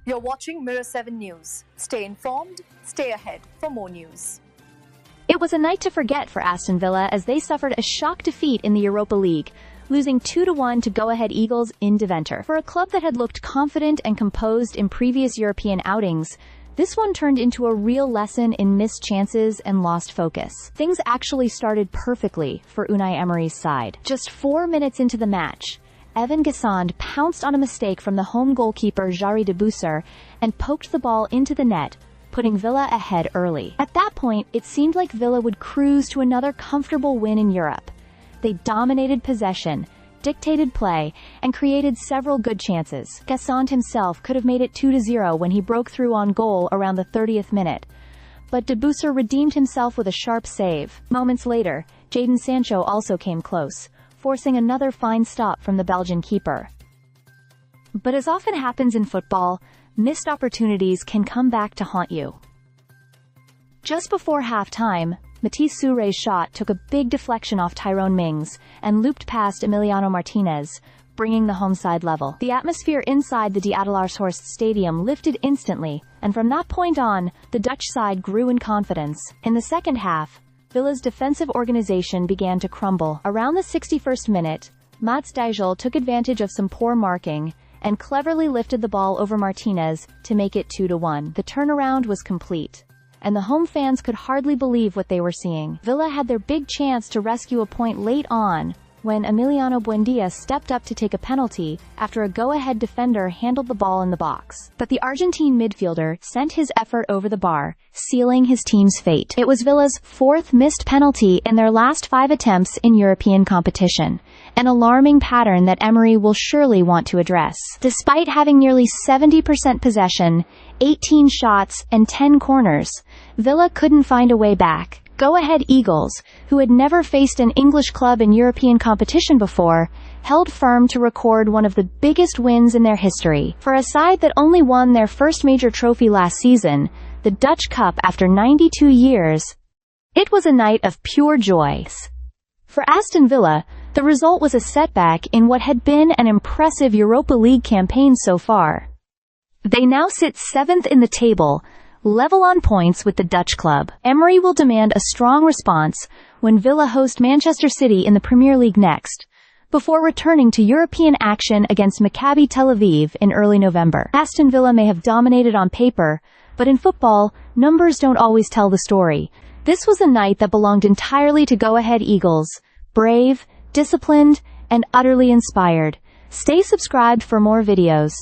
You're watching Mirror 7 News. Stay informed, stay ahead for more news. It was a night to forget for Aston Villa as they suffered a shock defeat in the Europa League, losing 2-1 to Go-Ahead Eagles in Deventer. For a club that had looked confident and composed in previous European outings, this one turned into a real lesson in missed chances and lost focus. Things actually started perfectly for Unai Emery's side. Just 4 minutes into the match, Evan Gassand pounced on a mistake from the home goalkeeper Jari de Busser and poked the ball into the net, putting Villa ahead early. At that point, it seemed like Villa would cruise to another comfortable win in Europe. They dominated possession, dictated play, and created several good chances. Gassand himself could have made it 2-0 when he broke through on goal around the 30th minute. But de Busser redeemed himself with a sharp save. Moments later, Jadon Sancho also came close, forcing another fine stop from the Belgian keeper. But as often happens in football, missed opportunities can come back to haunt you. Just before half-time, Matisse Souré's shot took a big deflection off Tyrone Mings and looped past Emiliano Martinez, bringing the home side level. The atmosphere inside the De Adelaarshorst Stadium lifted instantly, and from that point on, the Dutch side grew in confidence. In the second half, Villa's defensive organization began to crumble. Around the 61st minute, Mats Dijl took advantage of some poor marking and cleverly lifted the ball over Martinez to make it 2-1. The turnaround was complete, and the home fans could hardly believe what they were seeing. Villa had their big chance to rescue a point late on when Emiliano Buendia stepped up to take a penalty after a go-ahead defender handled the ball in the box. But the Argentine midfielder sent his effort over the bar, sealing his team's fate. It was Villa's fourth missed penalty in their last 5 attempts in European competition, an alarming pattern that Emery will surely want to address. Despite having nearly 70% possession, 18 shots, and 10 corners, Villa couldn't find a way back. Go-Ahead Eagles, who had never faced an English club in European competition before, held firm to record one of the biggest wins in their history. For a side that only won their first major trophy last season, the Dutch Cup after 92 years, it was a night of pure joy. For Aston Villa, the result was a setback in what had been an impressive Europa League campaign so far. They now sit 7th in the table, level on points with the Dutch club. Emery will demand a strong response when Villa host Manchester City in the Premier League next, before returning to European action against Maccabi Tel Aviv in early November. Aston Villa may have dominated on paper, but in football, numbers don't always tell the story. This was a night that belonged entirely to Go-Ahead Eagles, brave, disciplined, and utterly inspired. Stay subscribed for more videos.